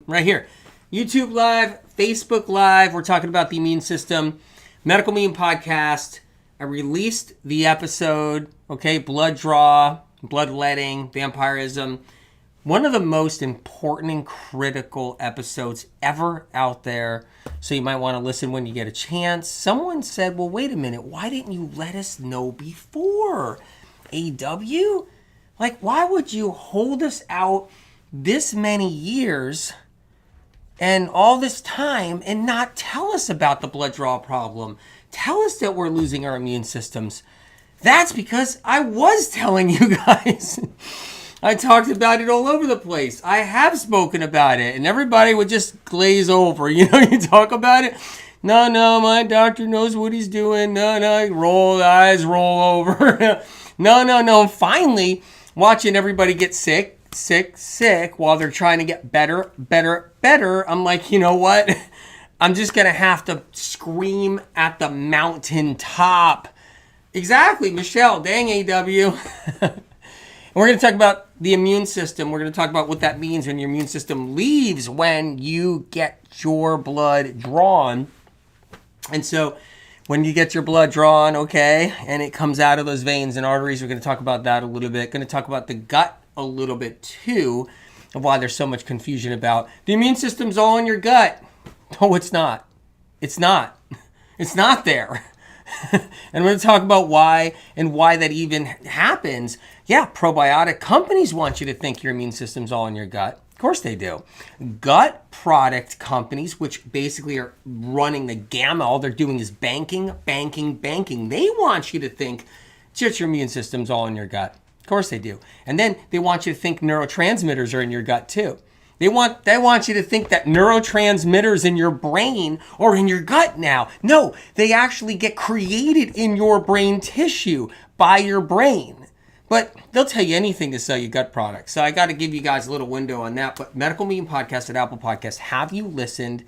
right here. YouTube Live, Facebook Live. We're talking about the immune system. Medical Meme Podcast. I released the episode, okay, blood draw, bloodletting, vampirism. One of the most important and critical episodes ever out there. So you might want to listen when you get a chance. Someone said, well, wait a minute. Why didn't you let us know before? AW? Like, why would you hold us out this many years and all this time and not tell us about the blood draw problem? Tell us that we're losing our immune systems. That's because I was telling you guys. I talked about it all over the place. I have spoken about it, and everybody would just glaze over. You know, you talk about it. No, my doctor knows what he's doing. No, roll eyes, roll over. No. Finally, watching everybody get sick while they're trying to get better. I'm like, you know what? I'm just going to have to scream at the mountaintop. Exactly, Michelle. Dang, AW. We're going to talk about the immune system. We're going to talk about what that means when your immune system leaves when you get your blood drawn. And so when you get your blood drawn, okay, and it comes out of those veins and arteries, we're going to talk about that a little bit. Going to talk about the gut a little bit too, of why there's so much confusion about the immune system's all in your gut. No, it's not. It's not. It's not there. And we're going to talk about why and why that even happens. Yeah, probiotic companies want you to think your immune system's all in your gut. Of course they do. Gut product companies, which basically are running the gamma, all they're doing is banking. They want you to think just your immune system's all in your gut. Of course they do. And then they want you to think neurotransmitters are in your gut too. They want you to think that neurotransmitters in your brain are in your gut now. No, they actually get created in your brain tissue by your brain. But they'll tell you anything to sell you gut products. So I got to give you guys a little window on that. But Medical Meme Podcast at Apple Podcasts. Have you listened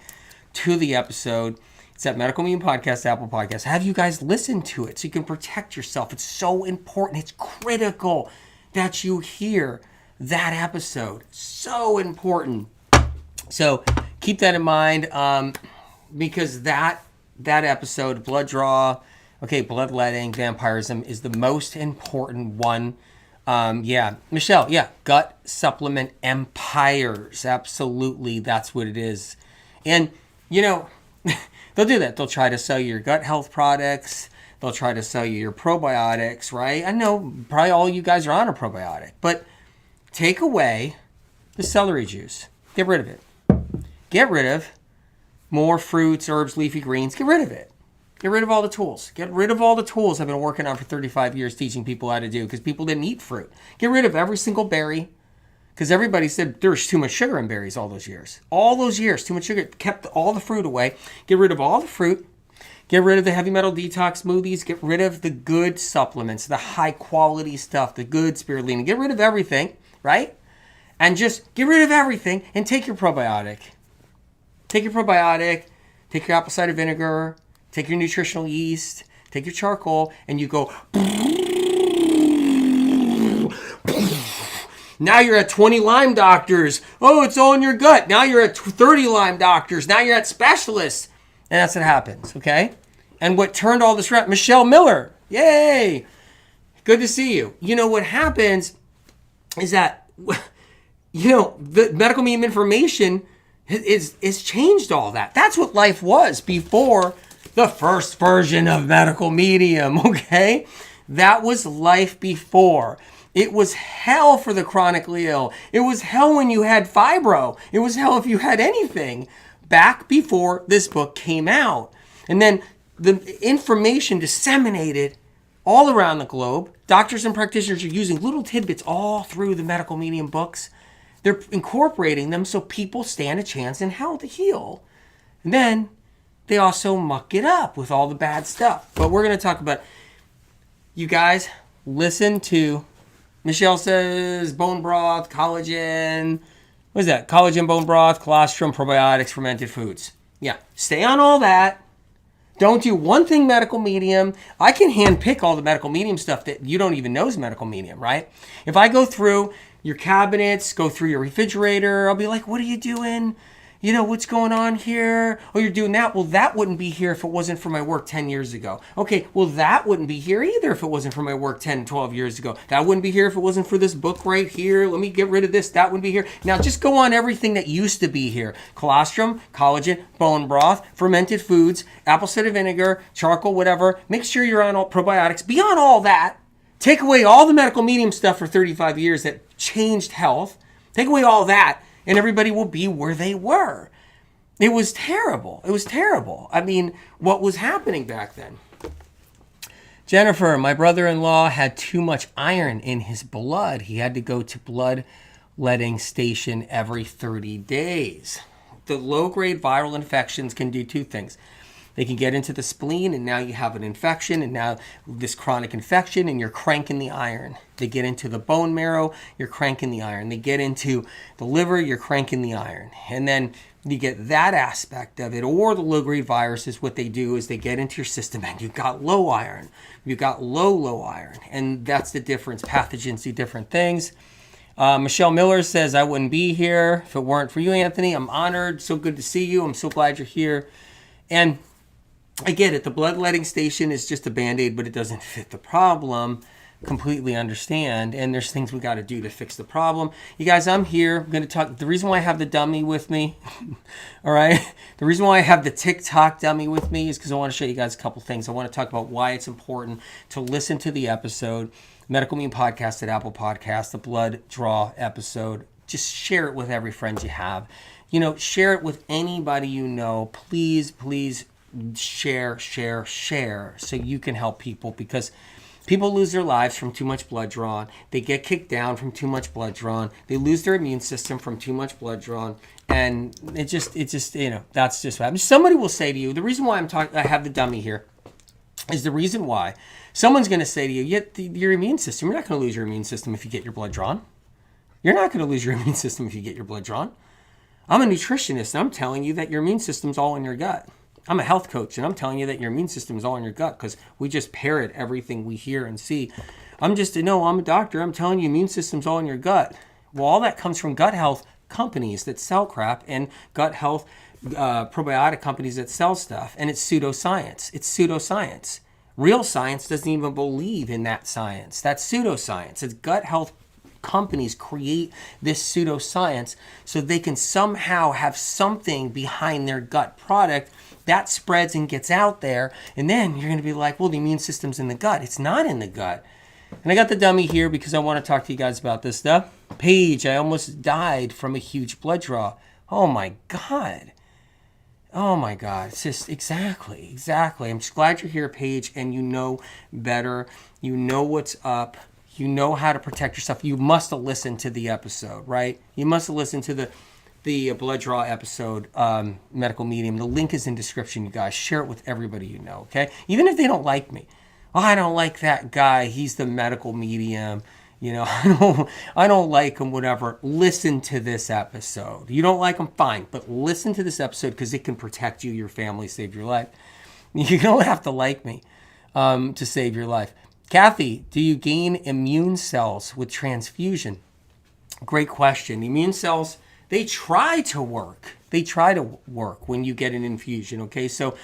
to the episode? It's at Medical Meme Podcast, Apple Podcasts. Have you guys listened to it so you can protect yourself? It's so important. It's critical that you hear that episode. So important. So keep that in mind, because that episode, blood draw, okay, bloodletting, vampirism, is the most important one. Michelle, gut supplement empires. Absolutely, that's what it is. And, you know, they'll do that. They'll try to sell you your gut health products. They'll try to sell you your probiotics, right? I know probably all you guys are on a probiotic, but take away the celery juice. Get rid of it. Get rid of more fruits, herbs, leafy greens. Get rid of it. Get rid of all the tools. Get rid of all the tools I've been working on for 35 years teaching people how to do because people didn't eat fruit. Get rid of every single berry because everybody said there's too much sugar in berries all those years. All those years, too much sugar. Kept all the fruit away. Get rid of all the fruit. Get rid of the heavy metal detox smoothies. Get rid of the good supplements, the high quality stuff, the good spirulina. Get rid of everything, right? And just get rid of everything and take your probiotic. Take your probiotic, take your apple cider vinegar, take your nutritional yeast, take your charcoal, and you go. Now you're at 20 Lyme doctors. Oh, it's all in your gut. Now you're at 30 Lyme doctors. Now you're at specialists. And that's what happens, okay? And what turned all this around? Michelle Miller. Yay. Good to see you. You know, what happens is that, you know, the medical meme information is changed all that. That's what life was before the first version of medical medium, okay? That was life before. It was hell for the chronically ill. It was hell when you had fibro. It was hell if you had anything back before this book came out. And then the information disseminated all around the globe. Doctors and practitioners are using little tidbits all through the medical medium books. They're incorporating them so people stand a chance in hell to heal. And then they also muck it up with all the bad stuff. But we're going to talk about, you guys, listen to, Michelle says, bone broth, collagen. What is that? Collagen, bone broth, colostrum, probiotics, fermented foods. Yeah, stay on all that. Don't do one thing medical medium. I can hand pick all the medical medium stuff that you don't even know is medical medium, right? If I go through your cabinets, go through your refrigerator. I'll be like, what are you doing? You know, what's going on here? Oh, you're doing that? Well, that wouldn't be here if it wasn't for my work 10 years ago. Okay, well, that wouldn't be here either if it wasn't for my work 10, 12 years ago. That wouldn't be here if it wasn't for this book right here. Let me get rid of this. That wouldn't be here. Now, just go on everything that used to be here. Colostrum, collagen, bone broth, fermented foods, apple cider vinegar, charcoal, whatever. Make sure you're on all probiotics. Beyond all that, take away all the medical medium stuff for 35 years that changed health. Take away all that, and everybody will be where they were. It was terrible. It was terrible. I mean, what was happening back then? Jennifer, my brother-in-law had too much iron in his blood. He had to go to bloodletting station every 30 days. The low-grade viral infections can do two things. They can get into the spleen, and now you have an infection, and now this chronic infection, and you're cranking the iron. They get into the bone marrow, you're cranking the iron. They get into the liver, you're cranking the iron. And then you get that aspect of it, or the low-grade viruses, what they do is they get into your system, and you've got low iron. You've got low iron, and that's the difference. Pathogens do different things. Michelle Miller says, I wouldn't be here if it weren't for you, Anthony. I'm honored. So good to see you. I'm so glad you're here. And I get it. The bloodletting station is just a Band-Aid, but it doesn't fit the problem. Completely understand. And there's things we got to do to fix the problem. You guys, I'm here. I'm going to talk. The reason why I have the dummy with me, all right? The reason why I have the TikTok dummy with me is because I want to show you guys a couple things. I want to talk about why it's important to listen to the episode, Medical Immune Podcast at Apple Podcast, the blood draw episode. Just share it with every friend you have. You know, share it with anybody you know. Please, please share so you can help people, because people lose their lives from too much blood drawn. They get kicked down from too much blood drawn. They lose their immune system from too much blood drawn. And it just, you know, that's just what happens. Somebody will say to you, the reason why I have the dummy here is the reason why someone's going to say to you, your immune system, you're not going to lose your immune system if you get your blood drawn. You're not going to lose your immune system if you get your blood drawn. I'm a nutritionist, and I'm telling you that your immune system's all in your gut. I'm a health coach, and I'm telling you that your immune system is all in your gut, because we just parrot everything we hear and see. I'm a doctor. I'm telling you, immune system's all in your gut. Well, all that comes from gut health companies that sell crap, and gut health probiotic companies that sell stuff, and it's pseudoscience. It's pseudoscience. Real science doesn't even believe in that science. That's pseudoscience. It's gut health companies create this pseudoscience so they can somehow have something behind their gut product that spreads and gets out there, and then you're going to be like, well, the immune system's in the gut. It's not in the gut. And I got the dummy here because I want to talk to you guys about this stuff. Paige, I almost died from a huge blood draw. Oh my God. It's just exactly. I'm just glad you're here, Paige, and you know better. You know what's up. You know how to protect yourself. You must have listened to the episode, right? You must have listened to the blood draw episode, Medical Medium. The link is in description, you guys. Share it with everybody you know, okay? Even if they don't like me. Oh, I don't like that guy. He's the medical medium. You know, I don't like him, whatever. Listen to this episode. You don't like him, fine. But listen to this episode because it can protect you, your family, save your life. You don't have to like me to save your life. Kathy, do you gain immune cells with transfusion? Great question. Immune cells, they try to work. They try to work when you get an infusion, okay? So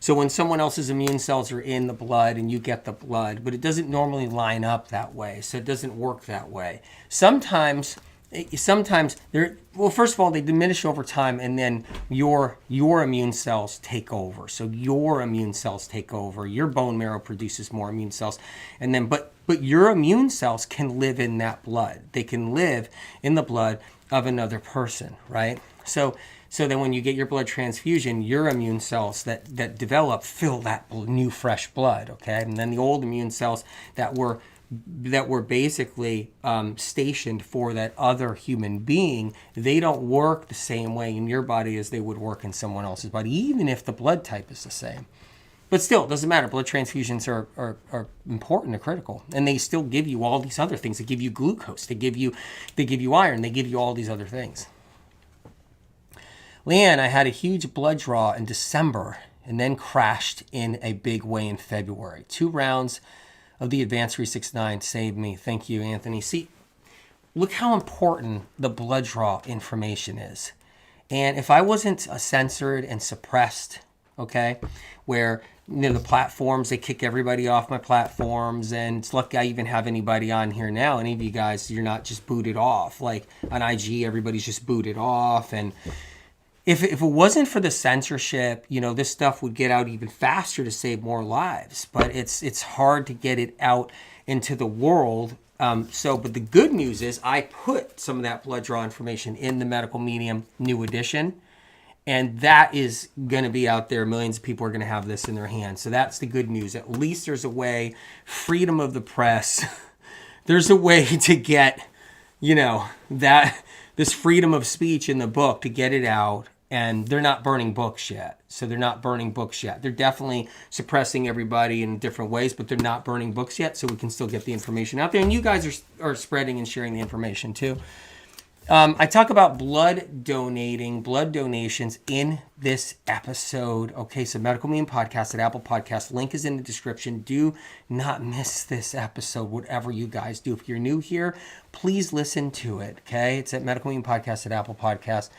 when someone else's immune cells are in the blood and you get the blood, but it doesn't normally line up that way, so it doesn't work that way. Sometimes they're, well, first of all, they diminish over time, and then your immune cells take over. So your immune cells take over. Your bone marrow produces more immune cells, and then but your immune cells can live in that blood. They can live in the blood of another person, right? So then when you get your blood transfusion, your immune cells that develop fill that new fresh blood, okay? And then the old immune cells that were basically stationed for that other human being, they don't work the same way in your body as they would work in someone else's body, even if the blood type is the same. But still, it doesn't matter. Blood transfusions are important and critical. And they still give you all these other things. They give you glucose. They give you iron. They give you all these other things. Leanne, I had a huge blood draw in December and then crashed in a big way in February. 2 rounds of the Advanced 369 saved me. Thank you, Anthony. See, look how important the blood draw information is. And if I wasn't censored and suppressed, okay, where the platforms, they kick everybody off my platforms, and it's lucky I even have anybody on here now. Any of you guys, you're not just booted off. Like on IG, everybody's just booted off. And if it wasn't for the censorship, this stuff would get out even faster to save more lives. But it's hard to get it out into the world. But the good news is I put some of that blood draw information in the Medical Medium new edition, and that is going to be out there. Millions of people are going to have this in their hands. So that's the good news. At least there's a way, freedom of the press, there's a way to get, this freedom of speech in the book, to get it out. And they're not burning books yet. They're definitely suppressing everybody in different ways, but they're not burning books yet. So we can still get the information out there. And you guys are spreading and sharing the information too. I talk about blood donations in this episode. Okay, so Medical Medium Podcast at Apple Podcast. Link is in the description. Do not miss this episode, whatever you guys do. If you're new here, please listen to it. Okay, it's at Medical Medium Podcast at Apple Podcast.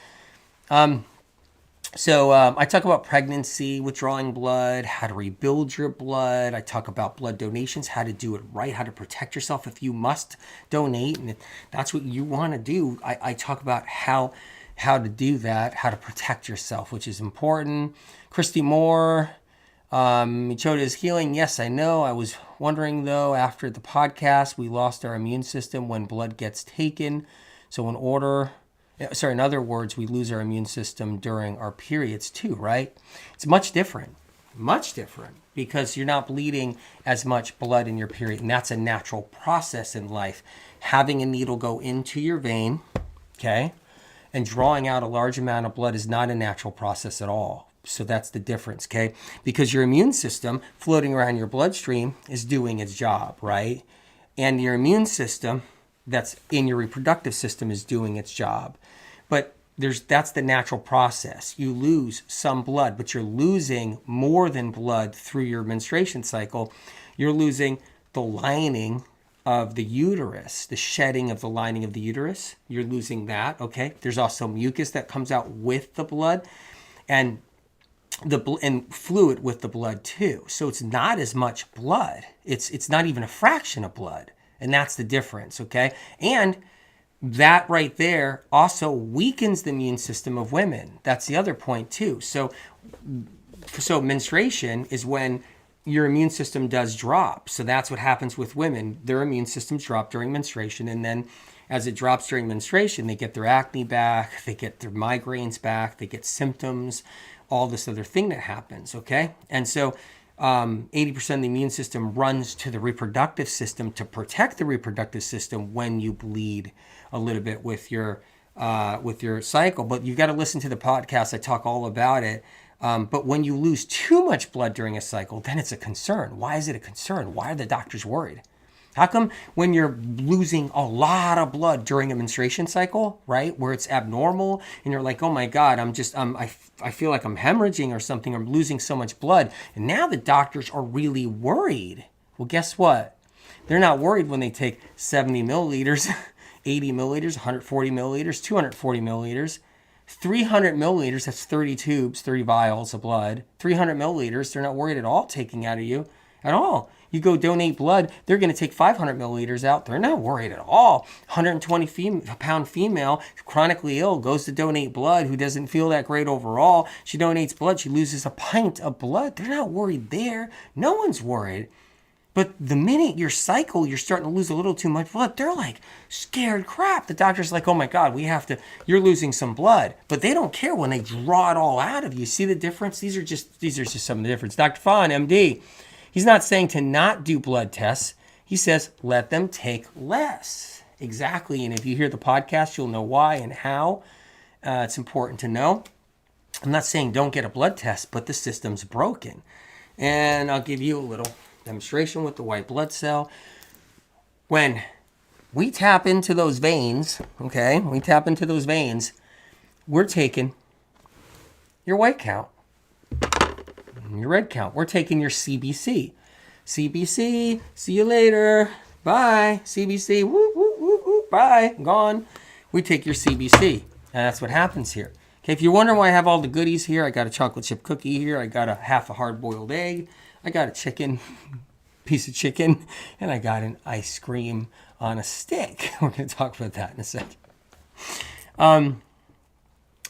I talk about pregnancy, withdrawing blood, how to rebuild your blood. I talk about blood donations, how to do it right, how to protect yourself if you must donate, and if that's what you want to do. I talk about how to do that, how to protect yourself, which is important. Christy Moore, Michoda is healing. Yes, I know. I was wondering, though, after the podcast, we lost our immune system when blood gets taken. So in other words, we lose our immune system during our periods too, right? It's much different, because you're not bleeding as much blood in your period, and that's a natural process in life. Having a needle go into your vein, okay, and drawing out a large amount of blood is not a natural process at all. So that's the difference, okay? Because your immune system floating around your bloodstream is doing its job, right? And your immune system that's in your reproductive system is doing its job. But that's the natural process. You lose some blood, but you're losing more than blood through your menstruation cycle. You're losing the lining of the uterus, the shedding of the lining of the uterus. You're losing that, okay? There's also mucus that comes out with the blood, and fluid with the blood too. So it's not as much blood. It's not even a fraction of blood. And that's the difference, okay? And that right there also weakens the immune system of women. That's the other point too. So menstruation is when your immune system does drop. So that's what happens with women. Their immune systems drop during menstruation. And then as it drops during menstruation, they get their acne back, they get their migraines back, they get symptoms, all this other thing that happens, okay? And so 80% of the immune system runs to the reproductive system to protect the reproductive system when you bleed a little bit with your cycle. But you've got to listen to the podcast. I talk all about it. But when you lose too much blood during a cycle, then it's a concern. Why is it a concern? Why are the doctors worried? How come when you're losing a lot of blood during a menstruation cycle, right, where it's abnormal, and you're like, oh my God, I feel like I'm hemorrhaging or something, I'm losing so much blood, and now the doctors are really worried. Well, guess what? They're not worried when they take 70 milliliters, 80 milliliters, 140 milliliters, 240 milliliters, 300 milliliters, that's 30 tubes, 30 vials of blood, 300 milliliters, they're not worried at all taking out of you at all. You go donate blood, they're going to take 500 milliliters out. They're not worried at all. 120-pound female, chronically ill, goes to donate blood, who doesn't feel that great overall. She donates blood. She loses a pint of blood. They're not worried there. No one's worried. But the minute your cycle, you're starting to lose a little too much blood, they're like scared crap. The doctor's like, oh my God, you're losing some blood. But they don't care when they draw it all out of you. See the difference? These are just some of the difference. Dr. Fawn, MD, he's not saying to not do blood tests. He says, let them take less. Exactly. And if you hear the podcast, you'll know why and how. It's important to know. I'm not saying don't get a blood test, but the system's broken. And I'll give you a little demonstration with the white blood cell. When we tap into those veins, okay, we're taking your white count, your red count. We're taking your CBC. CBC, see you later. Bye. CBC, woo, woo, woo, woo. bye, gone. We take your CBC, and that's what happens here. Okay, if you're wondering why I have all the goodies here, I got a chocolate chip cookie here, I got a half a hard-boiled egg, I got a piece of chicken, and I got an ice cream on a stick. We're going to talk about that in a second.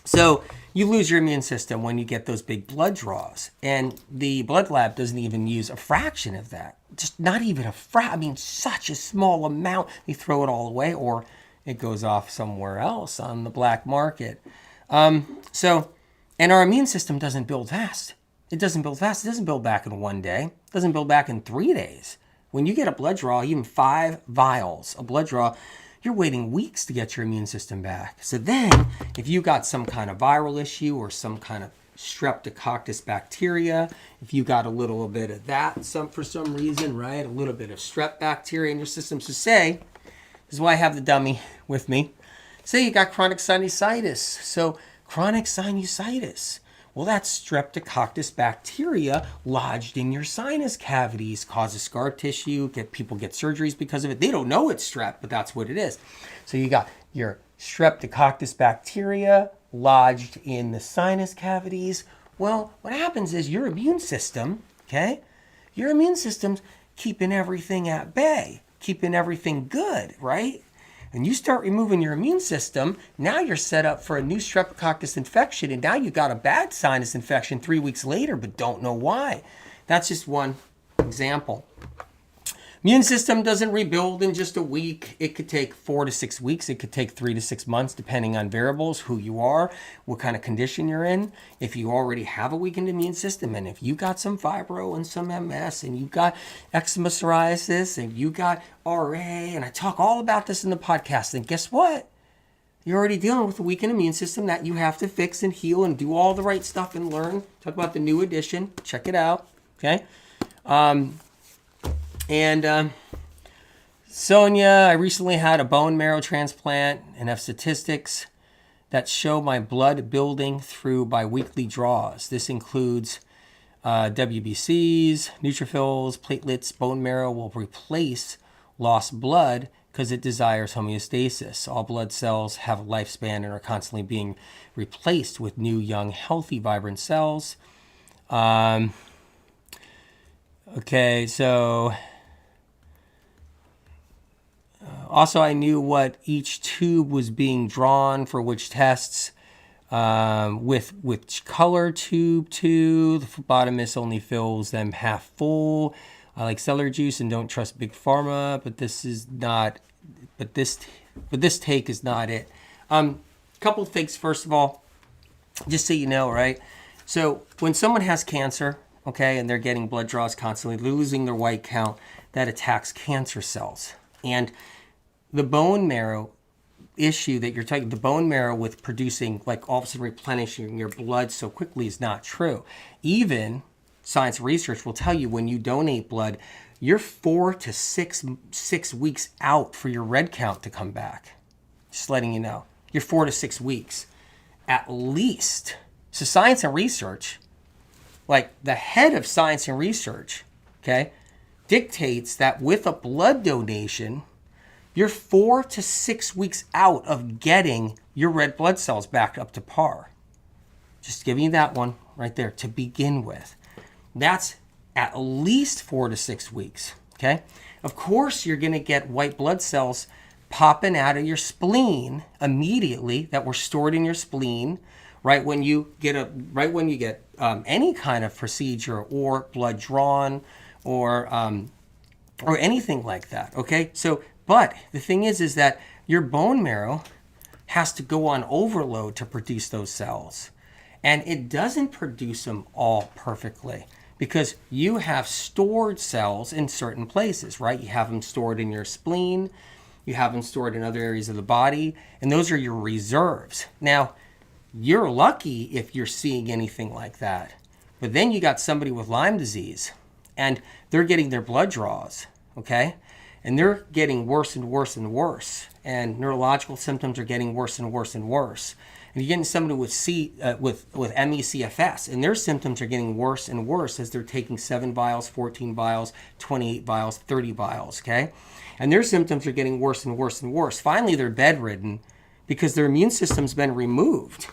So you lose your immune system when you get those big blood draws, and the blood lab doesn't even use a fraction of that. Just not even a fraction. I mean, such a small amount. They throw it all away, or it goes off somewhere else on the black market. And our immune system doesn't build fast. It doesn't build fast. It doesn't build back in 1 day. It doesn't build back in 3 days. When you get a blood draw, even 5 vials of blood draw, you're waiting weeks to get your immune system back. So then, if you got some kind of viral issue or some kind of streptococcus bacteria, if you got a little bit of that for some reason, right? A little bit of strep bacteria in your system. So say, this is why I have the dummy with me. Say you got chronic sinusitis. So chronic sinusitis. Well, that's streptococcus bacteria lodged in your sinus cavities, causes scar tissue, people get surgeries because of it. They don't know it's strep, but that's what it is. So you got your streptococcus bacteria lodged in the sinus cavities. Well, what happens is your immune system, okay? Your immune system's keeping everything at bay, keeping everything good, right? And you start removing your immune system, now you're set up for a new streptococcus infection, and now you got a bad sinus infection 3 weeks later, but don't know why. That's just one example. Immune system doesn't rebuild in just a week. It could take 4 to 6 weeks. It could take 3 to 6 months, depending on variables, who you are, what kind of condition you're in. If you already have a weakened immune system, and if you got some fibro and some MS, and you got eczema, psoriasis, and you got RA, and I talk all about this in the podcast, then guess what? You're already dealing with a weakened immune system that you have to fix and heal and do all the right stuff and learn. Talk about the new edition. Check it out, okay? Sonia, I recently had a bone marrow transplant and have statistics that show my blood building through biweekly draws. This includes WBCs, neutrophils, platelets. Bone marrow will replace lost blood because it desires homeostasis. All blood cells have a lifespan and are constantly being replaced with new, young, healthy, vibrant cells. Okay, so also I knew what each tube was being drawn for which tests, with which color tube to. The phlebotomist only fills them half full. I like celery juice and don't trust big pharma, but this take is not it. Couple things. First of all, just so you know, right? So when someone has cancer, okay, and they're getting blood draws constantly, they're losing their white count, that attacks cancer cells. And the bone marrow issue that you're talking, the bone marrow with producing, like all of a sudden replenishing your blood so quickly is not true. Even science research will tell you when you donate blood, you're 4 to 6 weeks out for your red count to come back. Just letting you know. You're 4 to 6 weeks at least. So science and research, like the head of science and research, okay, dictates that with a blood donation, you're 4 to 6 weeks out of getting your red blood cells back up to par. Just giving you that one right there to begin with. That's at least 4 to 6 weeks, okay? Of course, you're going to get white blood cells popping out of your spleen immediately that were stored in your spleen right when you get any kind of procedure or blood drawn or anything like that, okay? So, but the thing is that your bone marrow has to go on overload to produce those cells. And it doesn't produce them all perfectly because you have stored cells in certain places, right? You have them stored in your spleen, you have them stored in other areas of the body, and those are your reserves. Now, you're lucky if you're seeing anything like that. But then you got somebody with Lyme disease, and they're getting their blood draws, okay? And they're getting worse and worse and worse. And neurological symptoms are getting worse and worse and worse. And you're getting somebody with with ME/CFS, and their symptoms are getting worse and worse as they're taking 7 vials, 14 vials, 28 vials, 30 vials, okay? And their symptoms are getting worse and worse and worse. Finally, they're bedridden because their immune system's been removed.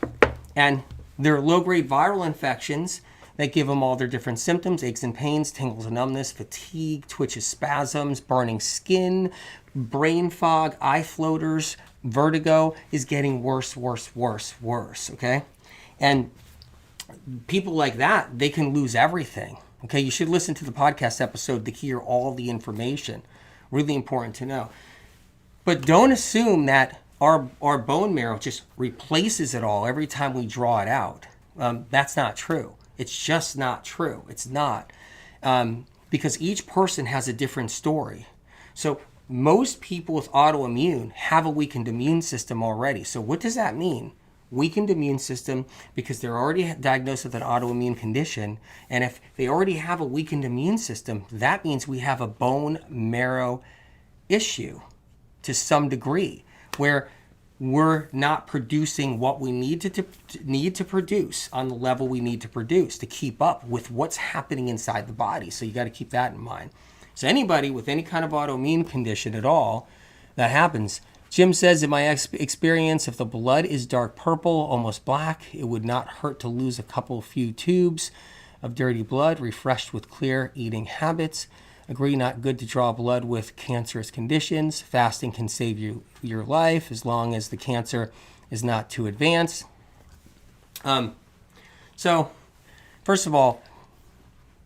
And they're low-grade viral infections that give them all their different symptoms: aches and pains, tingles and numbness, fatigue, twitches, spasms, burning skin, brain fog, eye floaters, vertigo is getting worse, worse, worse, worse, okay? And people like that, they can lose everything, okay? You should listen to the podcast episode to hear all the information. Really important to know. But don't assume that our bone marrow just replaces it all every time we draw it out. That's not true. It's just not true. It's not. Because each person has a different story. So most people with autoimmune have a weakened immune system already. So what does that mean? Weakened immune system because they're already diagnosed with an autoimmune condition. And if they already have a weakened immune system, that means we have a bone marrow issue to some degree, where we're not producing what we need to produce on the level we need to produce to keep up with what's happening inside the body. So you got to keep that in mind. So anybody with any kind of autoimmune condition at all, that happens. Jim says, in my experience, if the blood is dark purple, almost black, it would not hurt to lose a few tubes of dirty blood, refreshed with clear eating habits. Agree, not good to draw blood with cancerous conditions. Fasting can save your life as long as the cancer is not too advanced. So, first of all,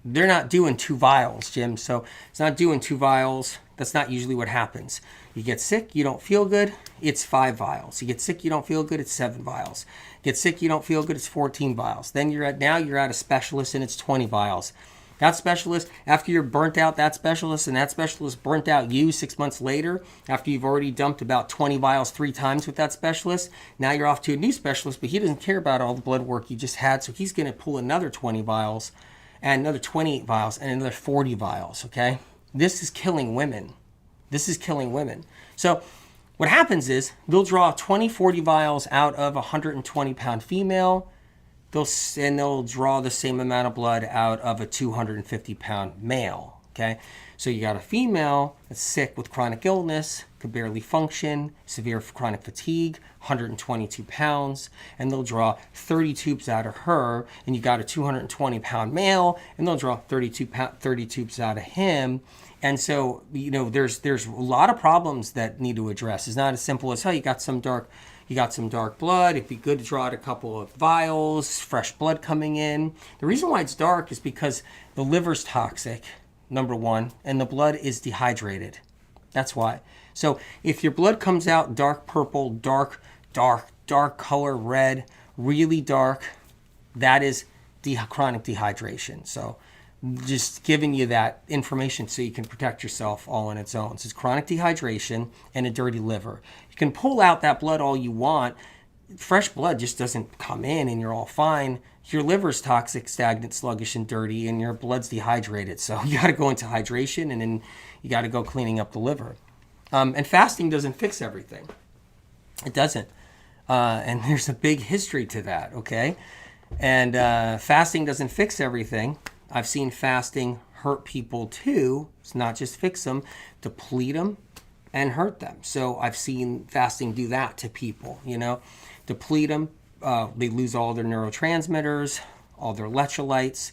they're not doing 2 vials, Jim. So it's not doing 2 vials. That's not usually what happens. You get sick, you don't feel good, it's 5 vials. You get sick, you don't feel good, it's 7 vials. Get sick, you don't feel good, it's 14 vials. Then you're at a specialist and it's 20 vials. That specialist, after you're burnt out that specialist, and that specialist burnt out you 6 months later, after you've already dumped about 20 vials 3 times with that specialist, now you're off to a new specialist, but he doesn't care about all the blood work you just had, so he's going to pull another 20 vials, and another 28 vials, and another 40 vials, okay? This is killing women. This is killing women. So what happens is they'll draw 20, 40 vials out of a 120-pound female. They'll draw the same amount of blood out of a 250-pound male, okay? So you got a female that's sick with chronic illness, could barely function, severe chronic fatigue, 122 pounds, and they'll draw 30 tubes out of her. And you got a 220-pound male, and they'll draw 30 tubes out of him. And so, there's a lot of problems that need to address. It's not as simple as, hey, you got some dark blood. It'd be good to draw out a couple of vials, fresh blood coming in. The reason why it's dark is because the liver's toxic, number one, and the blood is dehydrated. That's why. So if your blood comes out dark purple, dark color, red, really dark, that is chronic dehydration. So just giving you that information so you can protect yourself all on its own. So it's chronic dehydration and a dirty liver. You can pull out that blood all you want. Fresh blood just doesn't come in and you're all fine. Your liver's toxic, stagnant, sluggish, and dirty, and your blood's dehydrated. So you got to go into hydration, and then you got to go cleaning up the liver. And fasting doesn't fix everything. It doesn't. And there's a big history to that, okay? And fasting doesn't fix everything. I've seen fasting hurt people too. It's not just fix them, deplete them and hurt them. So I've seen fasting do that to people, deplete them. They lose all their neurotransmitters, all their electrolytes.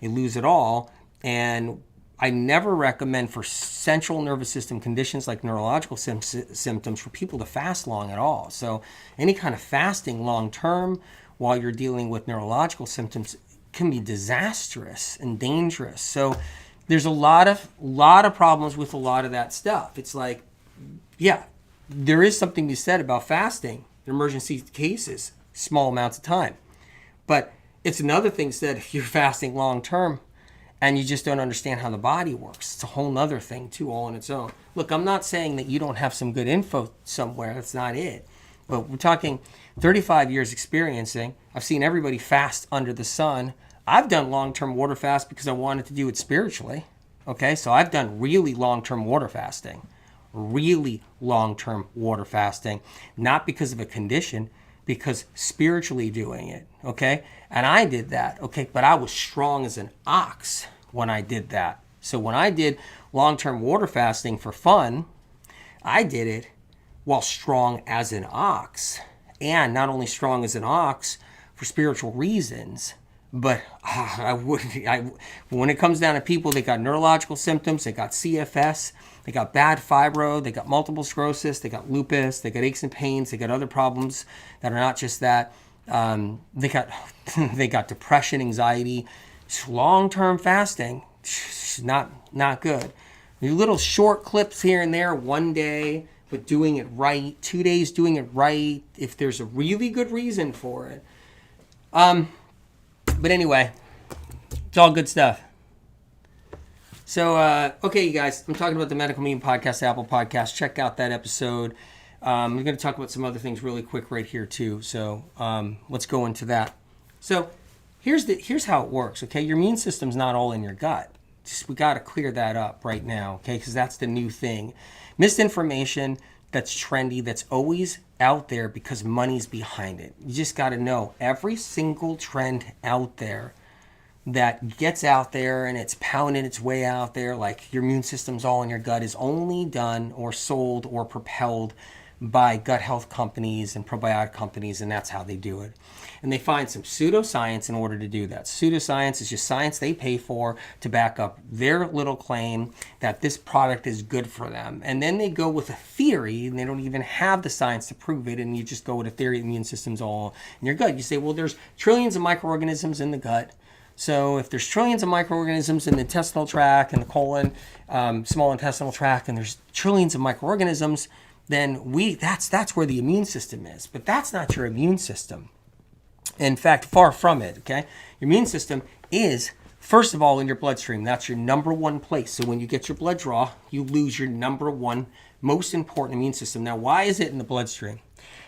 They lose it all. And I never recommend for central nervous system conditions like neurological symptoms for people to fast long at all. So any kind of fasting long term while you're dealing with neurological symptoms can be disastrous and dangerous. So there's a lot of problems with a lot of that stuff. It's like, yeah, there is something to be said about fasting in emergency cases, small amounts of time. But it's another thing said if you're fasting long term and you just don't understand how the body works. It's a whole nother thing too, all on its own. Look, I'm not saying that you don't have some good info somewhere. That's not it. But we're talking 35 years experiencing. I've seen everybody fast under the sun. I've done long-term water fast because I wanted to do it spiritually. Okay, so I've done really long-term water fasting. Really long-term water fasting. Not because of a condition, because spiritually doing it, okay? And I did that, okay? But I was strong as an ox when I did that. So when I did long-term water fasting for fun, I did it while strong as an ox. And not only strong as an ox for spiritual reasons, but when it comes down to people, they got neurological symptoms, they got CFS, they got bad fibro, they got multiple sclerosis, they got lupus, they got aches and pains, they got other problems that are not just that. They got depression, anxiety. Long-term fasting, not good. Little short clips here and there, one day, but doing it right, 2 days doing it right, if there's a really good reason for it. But anyway, it's all good stuff. So, okay, you guys, I'm talking about the Medical Meme Podcast, Apple Podcast. Check out that episode. I'm going to talk about some other things really quick right here, too. So, let's go into that. So, here's how it works, okay? Your immune system's not all in your gut. We got to clear that up right now, okay? Because that's the new thing. Misinformation that's trendy, that's always out there because money's behind it. You just got to know every single trend out there that gets out there and it's pounding its way out there, like your immune system's all in your gut, is only done or sold or propelled by gut health companies and probiotic companies, and that's how they do it. And they find some pseudoscience in order to do that. Pseudoscience is just science they pay for to back up their little claim that this product is good for them. And then they go with a theory, and they don't even have the science to prove it, and you just go with a theory the immune system's all in your gut. You say, well, there's trillions of microorganisms in the gut. So if there's trillions of microorganisms in the intestinal tract and the colon, small intestinal tract, and there's trillions of microorganisms, then that's where the immune system is. But that's not your immune system. In fact, far from it, okay? Your immune system is, first of all, in your bloodstream. That's your number one place. So when you get your blood draw, you lose your number one most important immune system. Now, why is it in the bloodstream?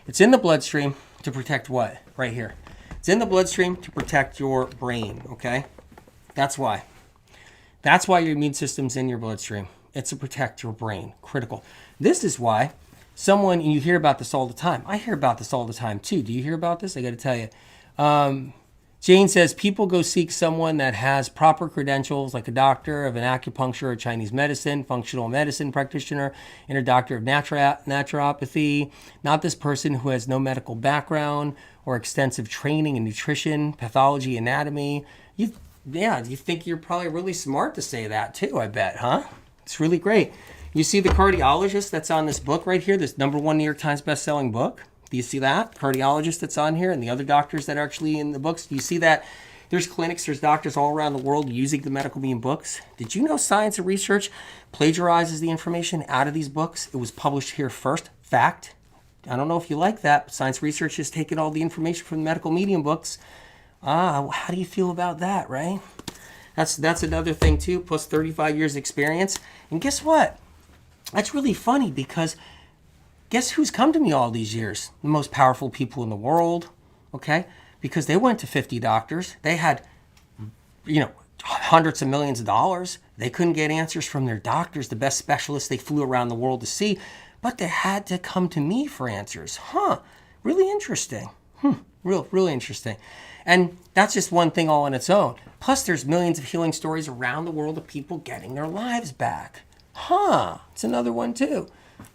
It's in the bloodstream to protect what? Right here. It's in the bloodstream to protect your brain, okay? That's why. That's why your immune system's in your bloodstream. It's to protect your brain. Critical. This is why someone, and you hear about this all the time. I hear about this all the time too. Do you hear about this? I got to tell you. Jane says people go seek someone that has proper credentials, like a doctor of an acupuncture or Chinese medicine, functional medicine practitioner, and a doctor of naturopathy, not this person who has no medical background or extensive training in nutrition, pathology, anatomy. You think you're probably really smart to say that too, I bet, huh? It's really great. You see the cardiologist that's on this book right here, this number one New York Times best-selling book? Do you see that? Cardiologist that's on here and the other doctors that are actually in the books. Do you see that? There's clinics, there's doctors all around the world using the Medical Meme books. Did you know science and research plagiarizes the information out of these books? It was published here first. Fact. I don't know if you like that, but science research has taken all the information from the Medical Medium books. How do you feel about that, right? That's another thing too, plus 35 years experience. And guess what? That's really funny because guess who's come to me all these years? The most powerful people in the world, okay? Because they went to 50 doctors. They had, hundreds of millions of dollars. They couldn't get answers from their doctors, the best specialists they flew around the world to see, but they had to come to me for answers. Really interesting. Really interesting. And that's just one thing all on its own. Plus, there's millions of healing stories around the world of people getting their lives back. It's another one too.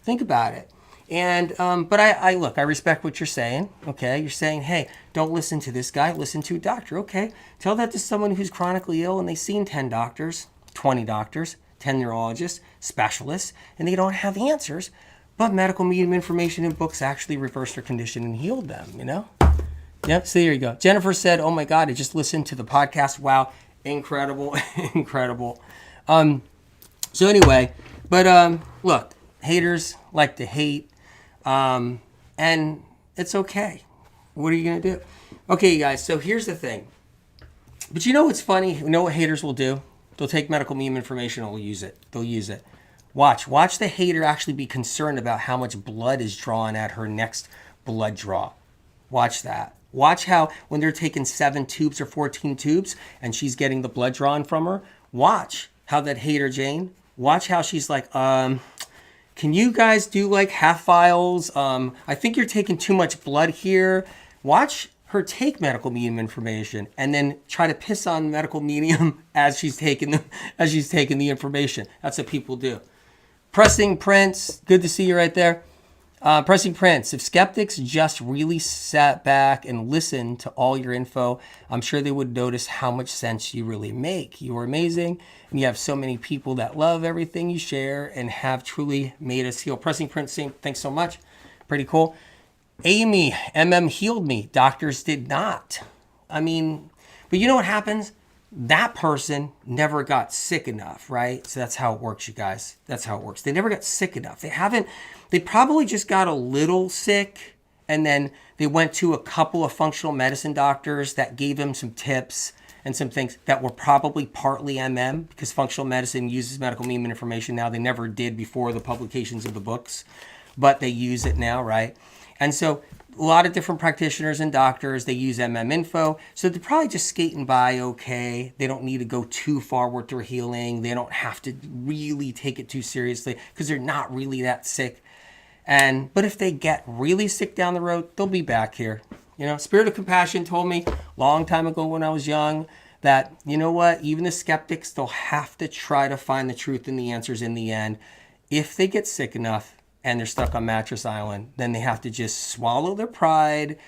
Think about it. And but I look, I respect what you're saying. Okay, you're saying, hey, don't listen to this guy, listen to a doctor. Okay, tell that to someone who's chronically ill and they've seen 10 doctors, 20 doctors, 10 neurologists, specialists, and they don't have answers. But medical medium information in books actually reversed their condition and healed them. Yep. So there you go. Jennifer said, "Oh my God, I just listened to the podcast. Wow, incredible, incredible." So anyway, but look, haters like to hate. And it's okay. What are you going to do? Okay, you guys, so here's the thing. But you know what's funny? You know what haters will do? They'll take medical meme information and they'll use it. Watch the hater actually be concerned about how much blood is drawn at her next blood draw. Watch that. Watch how when they're taking 7 tubes or 14 tubes and she's getting the blood drawn from her, watch how that hater Jane, watch how she's like, can Can you guys do like half vials? I think you're taking too much blood here. Watch her take medical medium information and then try to piss on medical medium as she's taking the information. That's what people do. Pressing Prince, good to see you right there. Pressing Prince, if skeptics just really sat back and listened to all your info, I'm sure they would notice how much sense you really make. You are amazing, and you have so many people that love everything you share and have truly made us heal. Pressing Prince, thanks so much. Pretty cool. Amy, healed me. Doctors did not. I mean, but you know what happens? That person never got sick enough, right? So that's how it works, you guys. That's how it works. They never got sick enough. They probably just got a little sick, and then they went to a couple of functional medicine doctors that gave them some tips and some things that were probably partly because functional medicine uses medical medium information now. They never did before the publications of the books, but they use it now, right? And so a lot of different practitioners and doctors, they use info. So they're probably just skating by okay. They don't need to go too far with their healing. They don't have to really take it too seriously because they're not really that sick. But if they get really sick down the road, they'll be back here. You know, Spirit of Compassion told me a long time ago when I was young that, you know what, even the skeptics, they'll have to try to find the truth and the answers in the end. If they get sick enough and they're stuck on Mattress Island, then they have to just swallow their pride,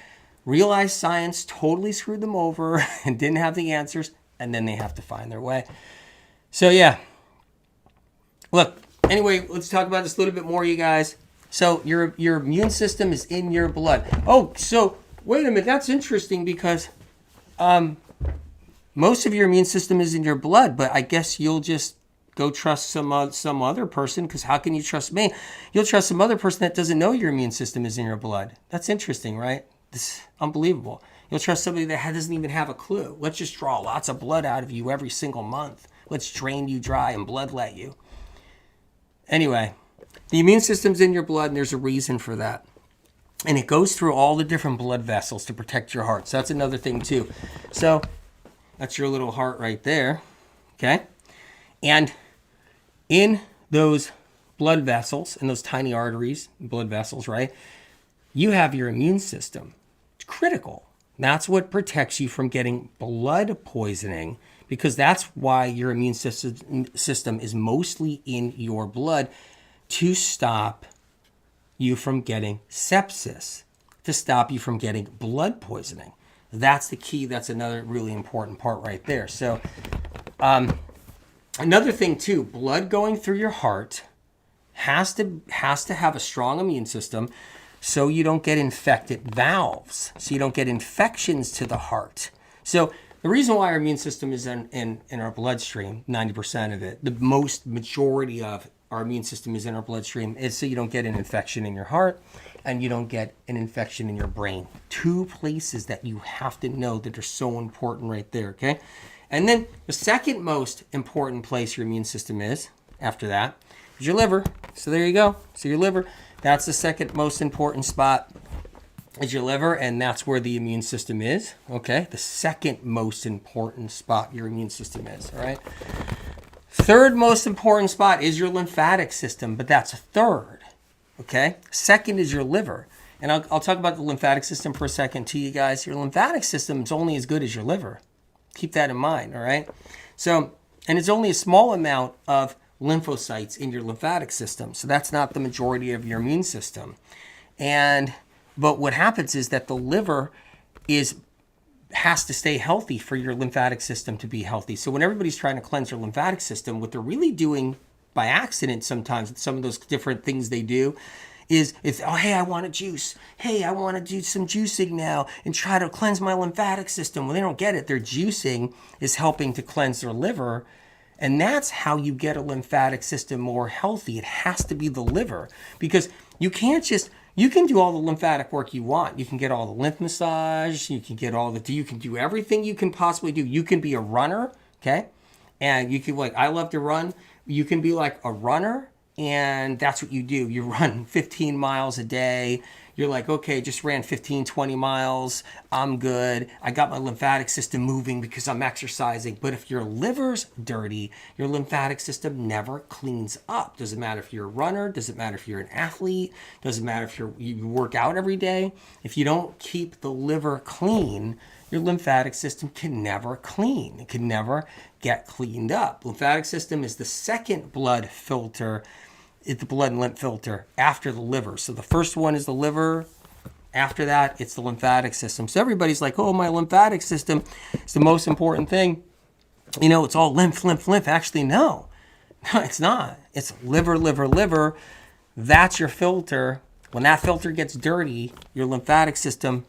realize science totally screwed them over and didn't have the answers, and then they have to find their way. So yeah. Look, anyway, let's talk about this a little bit more, you guys. So your immune system is in your blood. Oh, so wait a minute. That's interesting because most of your immune system is in your blood, but I guess you'll just go trust some other person, because how can you trust me? You'll trust some other person that doesn't know your immune system is in your blood. That's interesting, right? This is unbelievable. You'll trust somebody that doesn't even have a clue. Let's just draw lots of blood out of you every single month. Let's drain you dry and bloodlet you. Anyway, the immune system's in your blood, and there's a reason for that. And it goes through all the different blood vessels to protect your heart. So that's another thing too. So that's your little heart right there. Okay? And in those blood vessels, in those tiny arteries, blood vessels, right? You have your immune system. It's critical. That's what protects you from getting blood poisoning, because that's why your immune system is mostly in your blood, to stop you from getting sepsis, to stop you from getting blood poisoning. That's the key. That's another really important part right there. So, another thing too, blood going through your heart has to have a strong immune system, so you don't get infected valves, so you don't get infections to the heart. So the reason why our immune system is in our bloodstream, 90% of it, the majority of our immune system is in our bloodstream, is so you don't get an infection in your heart and you don't get an infection in your brain. Two places that you have to know that are so important right there, okay? And then the second most important place your immune system is, after that, is your liver. So there you go. So your liver, that's the second most important spot, is your liver, and that's where the immune system is, okay? The second most important spot your immune system is, all right? Third most important spot is your lymphatic system, but that's a third, okay? Second is your liver. And I'll talk about the lymphatic system for a second to you guys. Your lymphatic system is only as good as your liver. Keep that in mind, all right? So, and it's only a small amount of lymphocytes in your lymphatic system. So that's not the majority of your immune system. But what happens is that the liver has to stay healthy for your lymphatic system to be healthy. So when everybody's trying to cleanse their lymphatic system, what they're really doing by accident sometimes with some of those different things they do is, oh, hey, I want to juice. Hey, I want to do some juicing now and try to cleanse my lymphatic system. Well, they don't get it. Their juicing is helping to cleanse their liver. And that's how you get a lymphatic system more healthy. It has to be the liver, because you can't just, you can do all the lymphatic work you want. You can get all the lymph massage. You can do everything you can possibly do. You can be a runner, okay? And you can, like, I love to run. You can be like a runner, and that's what you do. You run 15 miles a day. you're like, okay, just ran 15, 20 miles. I'm good. I got my lymphatic system moving because I'm exercising. But if your liver's dirty, your lymphatic system never cleans up. Doesn't matter if you're a runner. Doesn't matter if you're an athlete. Doesn't matter if you work out every day. If you don't keep the liver clean, your lymphatic system can never clean. It can never get cleaned up. Lymphatic system is the second blood filter. It's the blood and lymph filter after the liver. So the first one is the liver. After that, it's the lymphatic system. So everybody's like, oh, my lymphatic system is the most important thing. You know, it's all lymph, lymph, lymph. Actually, no, it's not. It's liver, liver, liver. That's your filter. When that filter gets dirty, your lymphatic system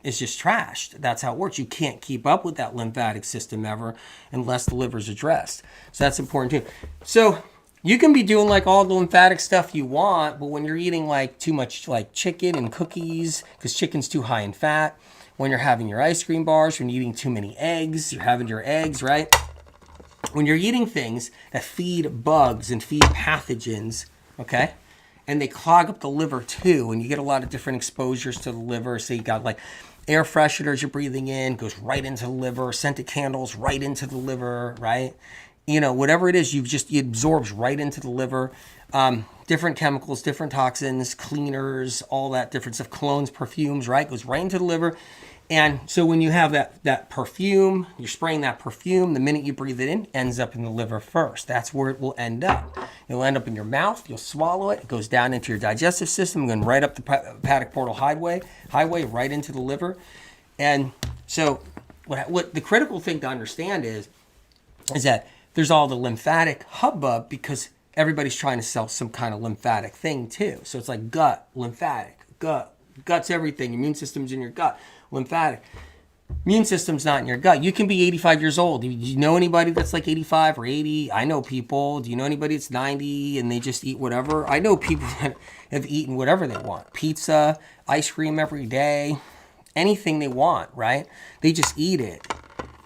is just trashed. That's how it works. You can't keep up with that lymphatic system ever unless the liver's addressed. So that's important too. So you can be doing like all the lymphatic stuff you want, but when you're eating like too much like chicken and cookies, because chicken's too high in fat, when you're having your ice cream bars, when you're eating too many eggs, you're having your eggs, right? When you're eating things that feed bugs and feed pathogens, okay? And they clog up the liver too, and you get a lot of different exposures to the liver. So you got like air fresheners you're breathing in, goes right into the liver, scented candles right into the liver, right? You know, whatever it is, it absorbs right into the liver. Different chemicals, different toxins, cleaners, all that different stuff, colognes, perfumes, right? Goes right into the liver. And so when you have that perfume, you're spraying that perfume, the minute you breathe it in, ends up in the liver first. That's where it will end up. It'll end up in your mouth. You'll swallow it. It goes down into your digestive system, going right up the hepatic portal highway right into the liver. And so what the critical thing to understand is that there's all the lymphatic hubbub because everybody's trying to sell some kind of lymphatic thing too. So it's like gut, lymphatic, gut's everything. Immune system's in your gut, lymphatic. Immune system's not in your gut. You can be 85 years old. Do you know anybody that's like 85 or 80? I know people. Do you know anybody that's 90 and they just eat whatever? I know people that have eaten whatever they want. Pizza, ice cream every day, anything they want, right? They just eat it.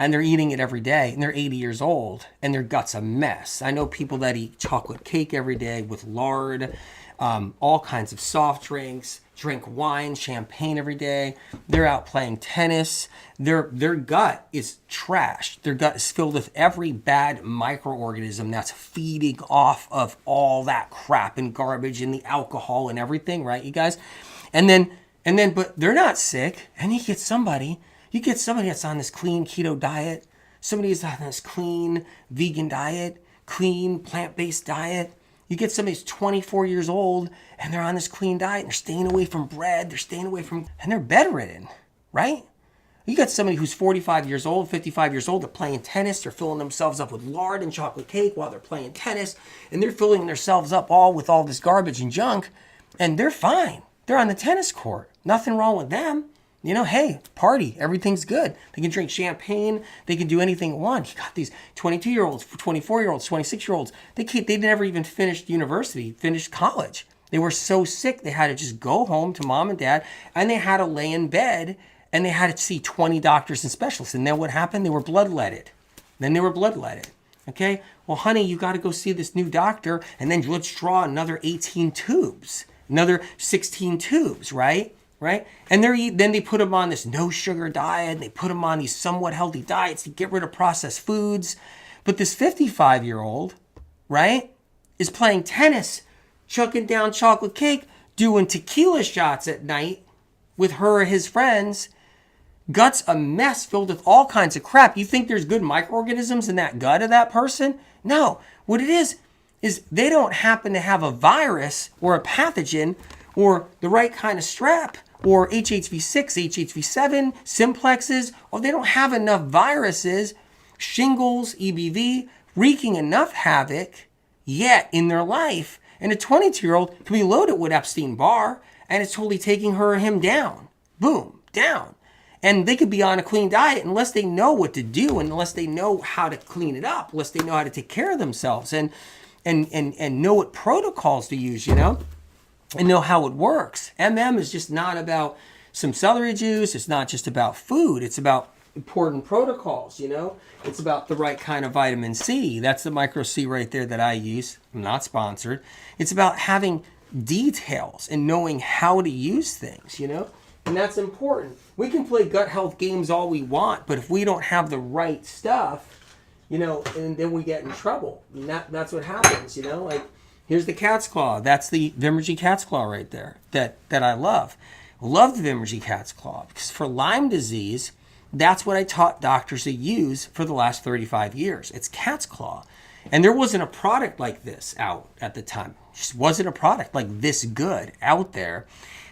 And they're eating it every day, and they're 80 years old, and their gut's a mess. I know people that eat chocolate cake every day with lard, all kinds of soft drinks, drink wine, champagne every day. They're out playing tennis. Their gut is trashed. Their gut is filled with every bad microorganism that's feeding off of all that crap and garbage and the alcohol and everything, right, you guys? And then, but they're not sick, and you get somebody that's on this clean keto diet, somebody who's on this clean vegan diet, clean plant-based diet. You get somebody who's 24 years old and they're on this clean diet and they're staying away from bread, and they're bedridden, right? You got somebody who's 45 years old, 55 years old, they're playing tennis, they're filling themselves up with lard and chocolate cake while they're playing tennis, and they're filling themselves up all with all this garbage and junk, and they're fine. They're on the tennis court. Nothing wrong with them. You know, hey, party, everything's good. They can drink champagne. They can do anything they want. You got these 22-year-olds, 24-year-olds, 26-year-olds. They never even finished university, finished college. They were so sick, they had to just go home to mom and dad, and they had to lay in bed, and they had to see 20 doctors and specialists. And then what happened? They were bloodletted. Okay? Well, honey, you got to go see this new doctor, and then let's draw another 18 tubes, another 16 tubes, right? Right? And then they put them on this no sugar diet. And they put them on these somewhat healthy diets to get rid of processed foods. But this 55-year-old, right, is playing tennis, chucking down chocolate cake, doing tequila shots at night with her or his friends. Gut's a mess filled with all kinds of crap. You think there's good microorganisms in that gut of that person? No. What it is they don't happen to have a virus or a pathogen or the right kind of strep or HHV6, HHV7, simplexes, or they don't have enough viruses, shingles, EBV, wreaking enough havoc yet in their life. And a 22-year-old can be loaded with Epstein Barr, and it's totally taking her or him down. Boom, down. And they could be on a clean diet unless they know what to do, and unless they know how to clean it up, unless they know how to take care of themselves and know what protocols to use, you know? And know how it works. is just not about some celery juice. It's not just about food. It's about important protocols, you know? It's about the right kind of vitamin C. That's the micro C right there that I use. I'm not sponsored. It's about having details and knowing how to use things, And that's important. We can play gut health games all we want, but if we don't have the right stuff, and then we get in trouble. And that's what happens, Like, here's the cat's claw. That's the Vimmergy cat's claw right there that I love. Love the Vimmergy cat's claw because for Lyme disease, that's what I taught doctors to use for the last 35 years. It's cat's claw. And there wasn't a product like this out at the time. Just wasn't a product like this good out there.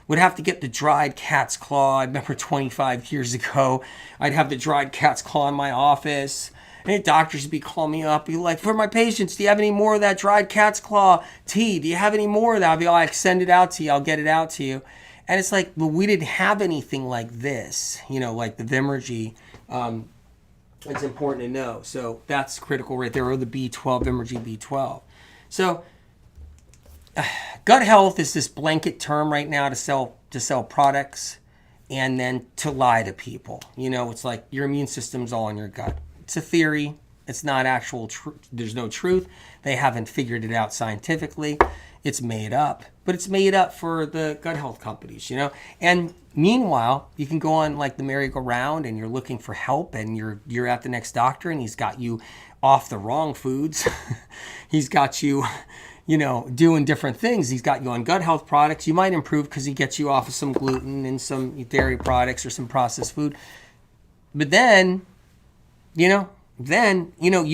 Would have to get the dried cat's claw. I remember 25 years ago, I'd have the dried cat's claw in my office. And doctors would be calling me up, be like, for my patients, do you have any more of that dried cat's claw tea? Do you have any more of that? I'll be like, send it out to you. I'll get it out to you. And it's like, well, we didn't have anything like this, like the Vimmergy. It's important to know. So that's critical right there, or the B12, Vimmergy B12. So gut health is this blanket term right now to sell products and then to lie to people. It's like your immune system's all in your gut. It's a theory. It's not actual truth. There's no truth. They haven't figured it out scientifically. It's made up. But it's made up for the gut health companies, And meanwhile, you can go on like the merry-go-round and you're looking for help and you're at the next doctor and he's got you off the wrong foods. He's got you, doing different things. He's got you on gut health products. You might improve because he gets you off of some gluten and some dairy products or some processed food. But then, you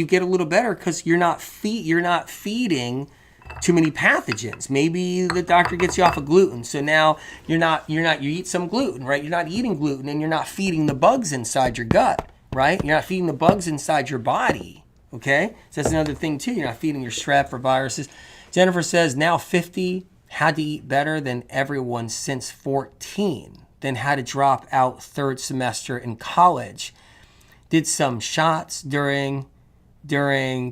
get a little better because you're not feeding too many pathogens. Maybe the doctor gets you off of gluten. So now you eat some gluten, right? You're not eating gluten and you're not feeding the bugs inside your gut, right? You're not feeding the bugs inside your body, okay? So that's another thing too. You're not feeding your strep or viruses. Jennifer says, now 50, had to eat better than everyone since 14. Then had to drop out third semester in college. Did some shots during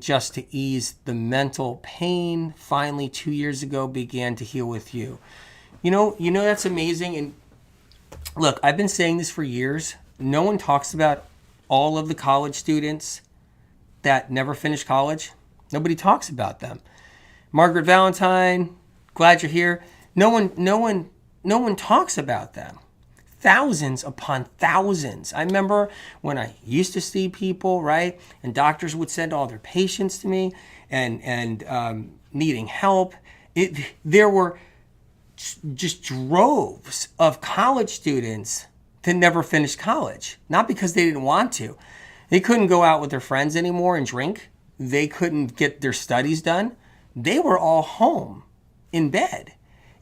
just to ease the mental pain. Finally, 2 years ago, began to heal with you. That's amazing. And look, I've been saying this for years. No one talks about all of the college students that never finished college. Nobody talks about them. Margaret Valentine, glad you're here. No one talks about them. Thousands upon thousands. I remember when I used to see people, right? And doctors would send all their patients to me and needing help. There were just droves of college students that never finished college. Not because they didn't want to. They couldn't go out with their friends anymore and drink. They couldn't get their studies done. They were all home in bed.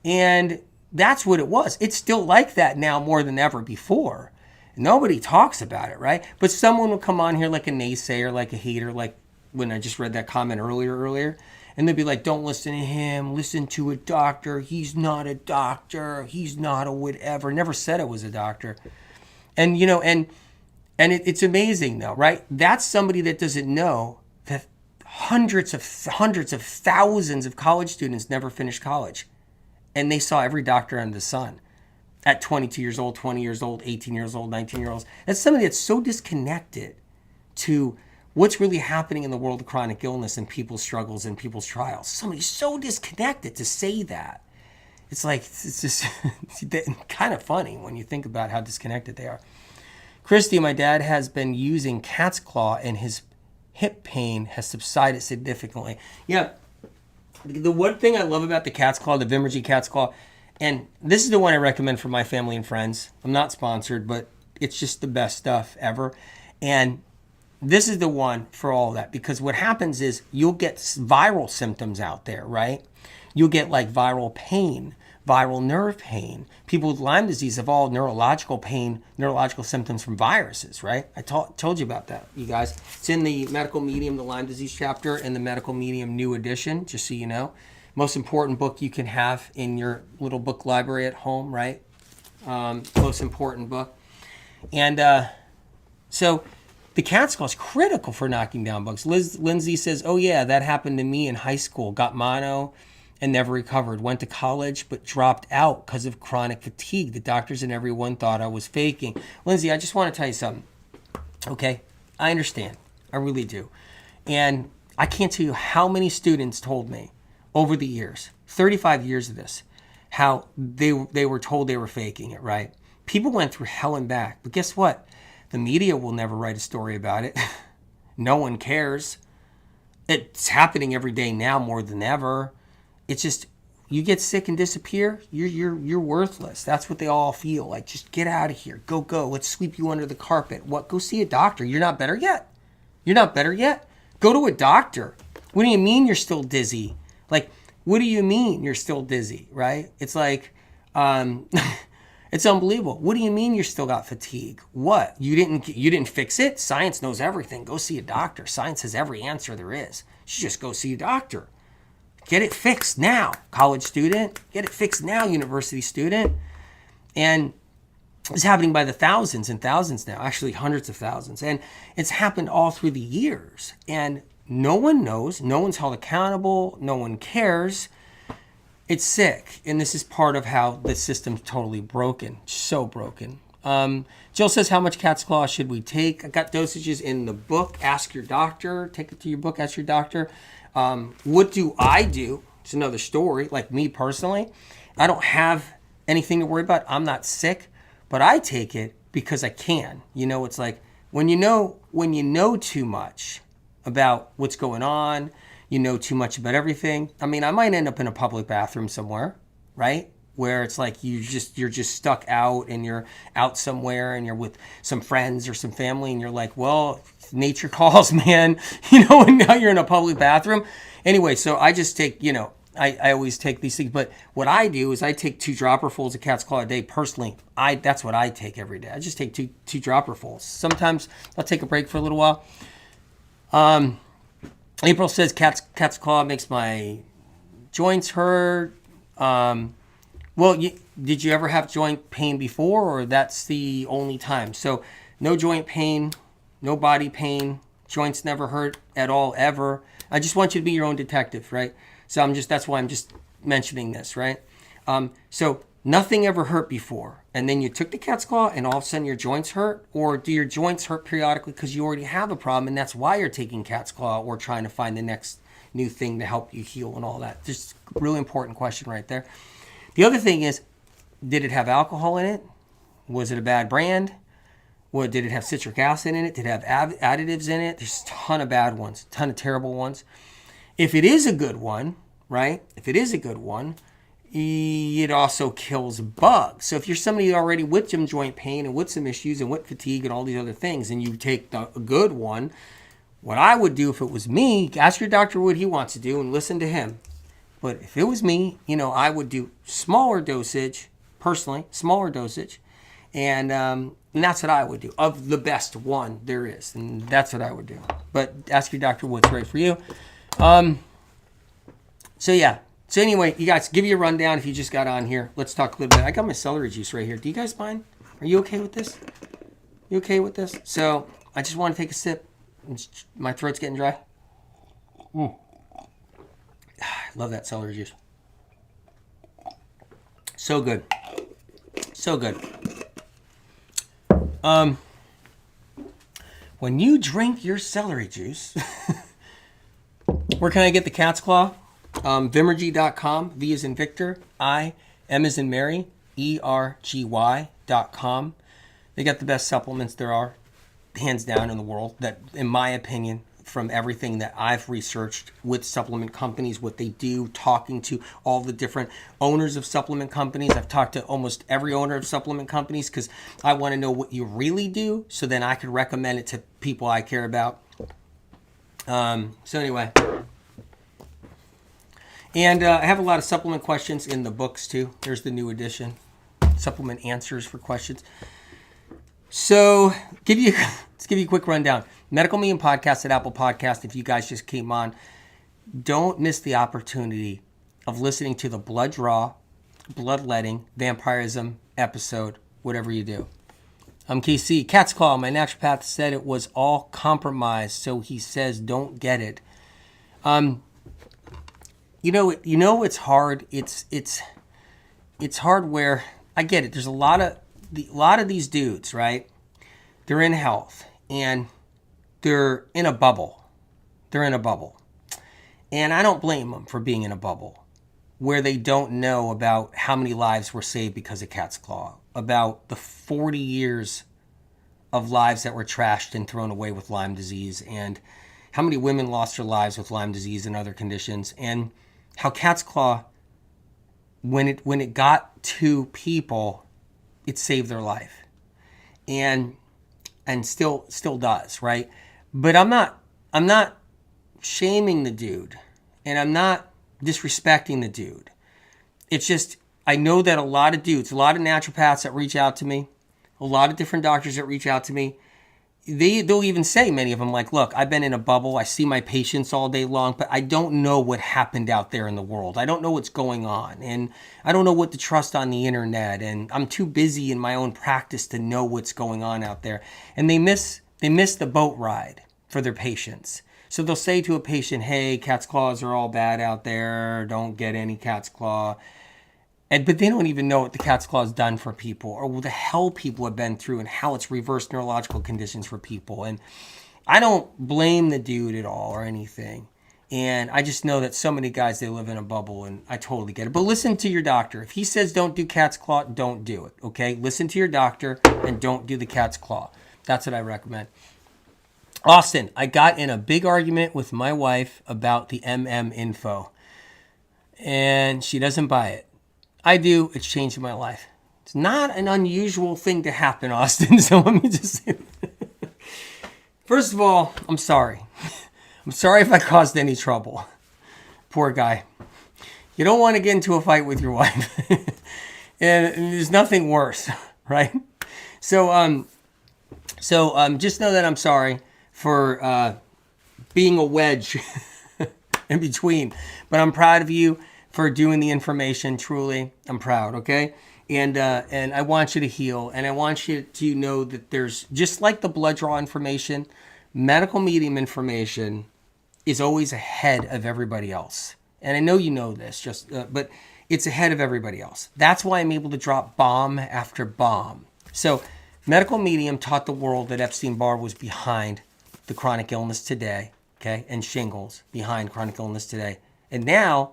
And that's what it was. It's still like that now more than ever before. Nobody talks about it, right? But someone will come on here like a naysayer, like a hater, like when I just read that comment earlier, and they'll be like, don't listen to him, listen to a doctor. He's not a doctor. He's not a whatever. Never said I was a doctor. And, it's amazing though, right? That's somebody that doesn't know that hundreds of thousands of college students never finished college. And they saw every doctor under the sun at 22 years old, 20 years old, 18 years old, 19 years old. That's somebody that's so disconnected to what's really happening in the world of chronic illness and people's struggles and people's trials. Somebody's so disconnected to say that. It's just kind of funny when you think about how disconnected they are. Christy, my dad has been using cat's claw and his hip pain has subsided significantly. Yeah. The one thing I love about the cat's claw, the Vimmergy cat's claw, and this is the one I recommend for my family and friends. I'm not sponsored, but it's just the best stuff ever. And this is the one for all of that, because what happens is you'll get viral symptoms out there, right? You'll get like viral pain, viral nerve pain. People with Lyme disease have all neurological pain, neurological symptoms from viruses, right? I told you about that, you guys. It's in the Medical Medium, the Lyme disease chapter, and the Medical Medium new edition, just so you know. Most important book you can have in your little book library at home, right? Most important book. And so the cat's claw is critical for knocking down bugs. Lindsay says, oh yeah, that happened to me in high school. Got mono and never recovered. Went to college, but dropped out because of chronic fatigue. The doctors and everyone thought I was faking. Lindsay, I just want to tell you something. Okay? I understand. I really do. And I can't tell you how many students told me, over the years, 35 years of this, how they were told they were faking it, right? People went through hell and back. But guess what? The media will never write a story about it. No one cares. It's happening every day now more than ever. It's just, you get sick and disappear, you're worthless. That's what they all feel like. Just get out of here. Go. Let's sweep you under the carpet. What? Go see a doctor. You're not better yet. You're not better yet. Go to a doctor. What do you mean you're still dizzy? Like, what do you mean you're still dizzy, right? It's like, it's unbelievable. What do you mean you still got fatigue? What? You didn't fix it? Science knows everything. Go see a doctor. Science has every answer there is. You should just go see a doctor. Get it fixed now, college student. Get it fixed now, university student. And it's happening by the thousands and thousands now, actually hundreds of thousands. And it's happened all through the years. And no one knows. No one's held accountable. No one cares. It's sick. And this is part of how the system's totally broken. So broken. Jill says, how much cat's claw should we take? I got dosages in the book. Ask your doctor. Take it to your book. Ask your doctor. What do I do? It's another story. Like me personally, I don't have anything to worry about. I'm not sick, but I take it because I can. You know, it's like when you know too much about what's going on, you know too much about everything. I mean, I might end up in a public bathroom somewhere, right? Where it's like you're just stuck out and you're out somewhere and you're with some friends or some family and you're like, well, nature calls, man, you know, and now you're in a public bathroom. Anyway, so I just take, you know, I always take these things, but what I do is I take 2 dropperfuls of cat's claw a day personally. That's what I take every day. I just take two dropperfuls. Sometimes I'll take a break for a little while. April says cat's claw makes my joints hurt. Well, did you ever have joint pain before, or that's the only time? So no joint pain, no body pain, joints never hurt at all, ever. I just want you to be your own detective, right? So that's why I'm just mentioning this, right? So nothing ever hurt before, and then you took the cat's claw and all of a sudden your joints hurt, or do your joints hurt periodically because you already have a problem and that's why you're taking cat's claw or trying to find the next new thing to help you heal and all that? Just a really important question right there. The other thing is, did it have alcohol in it? Was it a bad brand? Did it have citric acid in it? Did it have additives in it? There's a ton of bad ones, a ton of terrible ones. If it is a good one, right? If it is a good one, it also kills bugs. So if you're somebody already with some joint pain and with some issues and with fatigue and all these other things, and you take the good one, what I would do if it was me, ask your doctor what he wants to do and listen to him. But if it was me, you know, I would do smaller dosage, personally, smaller dosage. And that's what I would do, of the best one there is. And that's what I would do. But ask your doctor what's right for you. So yeah. So anyway, you guys, give you a rundown if you just got on here. Let's talk a little bit. I got my celery juice right here. Do you guys mind? Are you okay with this? You okay with this? So I just want to take a sip. My throat's getting dry. I love that celery juice. So good. So good. When you drink your celery juice, where can I get the cat's claw? Vimergy.com. V as in Victor. I, M as in Mary. ERGY.com. They got the best supplements there are, hands down, in the world. That, in my opinion, from everything that I've researched with supplement companies, what they do, talking to all the different owners of supplement companies. I've talked to almost every owner of supplement companies because I want to know what you really do, so then I can recommend it to people I care about. So anyway, and I have a lot of supplement questions in the books too. There's the new edition, supplement answers for questions. So let's give you a quick rundown. Medical Meme Podcast at Apple Podcast. If you guys just came on, don't miss the opportunity of listening to the blood draw, bloodletting, vampirism episode, whatever you do. I'm KC. Cat's Claw. My naturopath said it was all compromised, so he says don't get it. You know it's hard. It's hard where I get it. There's a lot of these dudes, right? They're in health and they're in a bubble. And I don't blame them for being in a bubble where they don't know about how many lives were saved because of cat's claw, about the 40 years of lives that were trashed and thrown away with Lyme disease, and how many women lost their lives with Lyme disease and other conditions, and how cat's claw, when it got to people, it saved their life, and still does, right? But I'm not shaming the dude, and I'm not disrespecting the dude. It's just, I know that a lot of dudes, a lot of naturopaths that reach out to me, a lot of different doctors that reach out to me, they'll even say, many of them, like, look, I've been in a bubble. I see my patients all day long, but I don't know what happened out there in the world. I don't know what's going on, and I don't know what to trust on the internet, and I'm too busy in my own practice to know what's going on out there. And they miss the boat ride for their patients. So they'll say to a patient, hey, cat's claws are all bad out there. Don't get any cat's claw. But they don't even know what the cat's claw has done for people, or what the hell people have been through, and how it's reversed neurological conditions for people. And I don't blame the dude at all or anything. And I just know that so many guys, they live in a bubble, and I totally get it. But listen to your doctor. If he says don't do cat's claw, don't do it, okay? Listen to your doctor and don't do the cat's claw. That's what I recommend. Austin, I got in a big argument with my wife about the info, and she doesn't buy it. I do. It's changed my life. It's not an unusual thing to happen, Austin, so let me just say that. First of all, I'm sorry. I'm sorry if I caused any trouble. Poor guy. You don't want to get into a fight with your wife. and there's nothing worse, right? So just know that I'm sorry for being a wedge in between. But I'm proud of you for doing the information. Truly, I'm proud, okay? And I want you to heal. And I want you to know that there's, just like the blood draw information, medical medium information is always ahead of everybody else. And I know you know this, but it's ahead of everybody else. That's why I'm able to drop bomb after bomb. So medical medium taught the world that Epstein Barr was behind the chronic illness today, okay, and shingles behind chronic illness today. And now,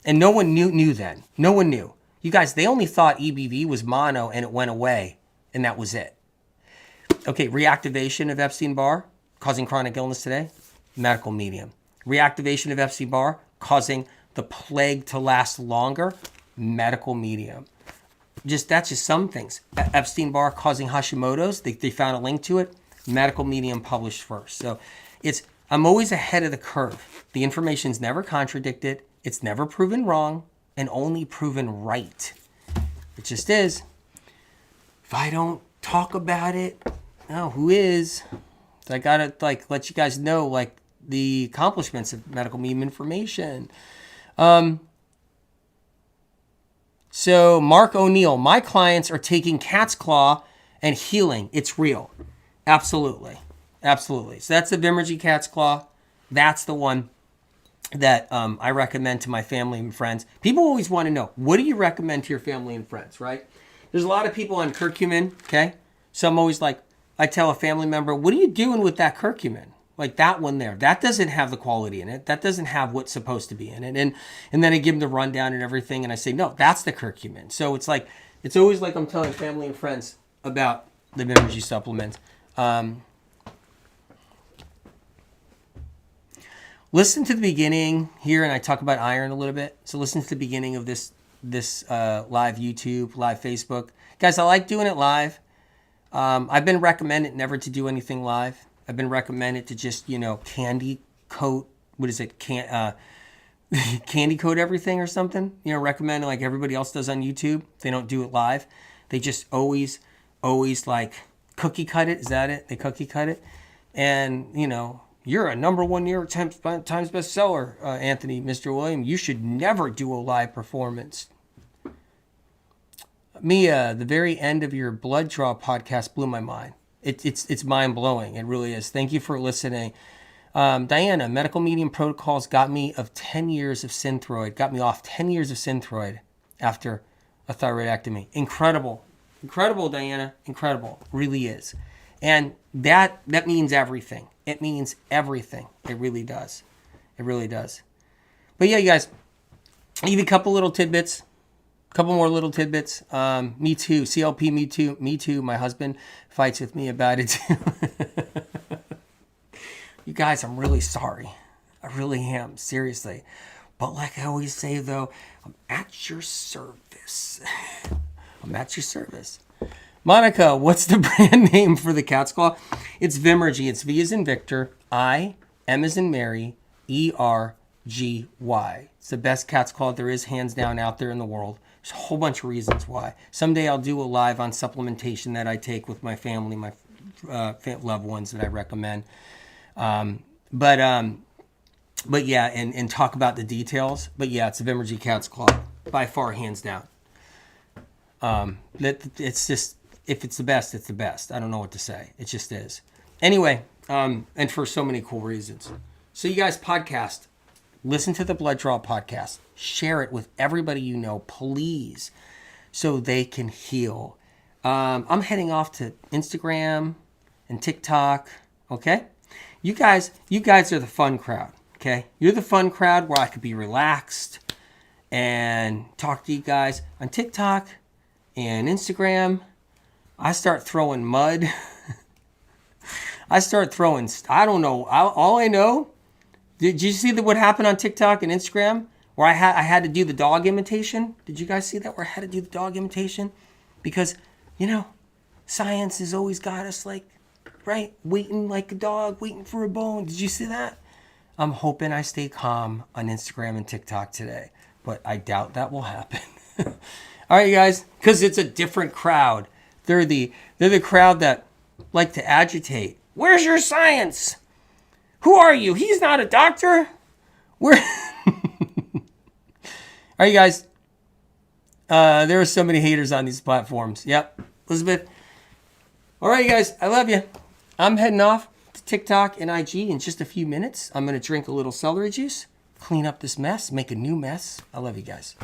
and no one knew then. No one knew. You guys, they only thought EBV was mono and it went away, and that was it. Okay, reactivation of Epstein Barr causing chronic illness today, medical medium. Reactivation of Epstein Barr causing the plague to last longer, medical medium. That's just some things. Epstein Barr causing Hashimoto's, they found a link to it, medical medium published first. So I'm always ahead of the curve. The information's never contradicted, it's never proven wrong, and only proven right. It just is. If I don't talk about it, oh, who is? So I gotta let you guys know the accomplishments of medical medium information. So Mark O'Neill, my clients are taking cat's claw and healing. It's real. Absolutely. Absolutely. So that's the Vimergy cat's claw. That's the one that I recommend to my family and friends. People always want to know, what do you recommend to your family and friends, right? There's a lot of people on curcumin, okay? So I'm always I tell a family member, what are you doing with that curcumin? Like that one there. That doesn't have the quality in it. That doesn't have what's supposed to be in it. And then I give them the rundown and everything, and I say, no, that's the curcumin. So it's always like I'm telling family and friends about the Vimergy supplements. Listen to the beginning here, and I talk about iron a little bit. So listen to the beginning of this live YouTube, live Facebook. Guys, I like doing it live. I've been recommended never to do anything live. I've been recommended to just, candy coat, candy coat everything or something. Recommend like everybody else does on YouTube. They don't do it live. They just always cookie cut it. Is that it? They cookie cut it. And, you're a #1 New York Times bestseller, Anthony, Mr. William. You should never do a live performance. Mia, the very end of your blood draw podcast blew my mind. It's mind blowing. It really is. Thank you for listening. Diana, medical medium protocols got me off 10 years of Synthroid after a thyroidectomy. Incredible, Diana. Incredible. Really is. And that means everything. It means everything. It really does. It really does. But yeah, you guys, I'll give you a couple little tidbits. Couple more little tidbits. Me too. CLP, me too. Me too. My husband fights with me about it too. You guys, I'm really sorry. I really am. Seriously. But like I always say, though, I'm at your service. I'm at your service. Monica, what's the brand name for the cat's claw? It's Vimergy. It's V as in Victor, I, M as in Mary, ERGY. It's the best cat's claw there is, hands down, out there in the world. There's a whole bunch of reasons why. Someday I'll do a live on supplementation that I take with my family, my loved ones that I recommend. But yeah, and talk about the details. But yeah, it's a Vimergy cat's claw, by far, hands down. It's just, if it's the best, it's the best. I don't know what to say. It just is. Anyway, and for so many cool reasons. So you guys, podcast. Listen to the Blood Draw podcast. Share it with everybody you know, please, so they can heal. I'm heading off to Instagram and TikTok. Okay, you guys are the fun crowd. Okay, you're the fun crowd where I could be relaxed and talk to you guys on TikTok and Instagram. I start throwing mud. I start throwing, I don't know. All I know, did you see what happened on TikTok and Instagram where I had to do the dog imitation? Did you guys see that, where I had to do the dog imitation? Because, science has always got us like, right, waiting like a dog, waiting for a bone. Did you see that? I'm hoping I stay calm on Instagram and TikTok today, but I doubt that will happen. All right, you guys, because it's a different crowd. They're the crowd that like to agitate. Where's your science? Who are you? He's not a doctor. Where? All right, you guys. There are so many haters on these platforms. Yep, Elizabeth. All right, you guys. I love you. I'm heading off to TikTok and IG in just a few minutes. I'm going to drink a little celery juice, clean up this mess, make a new mess. I love you guys.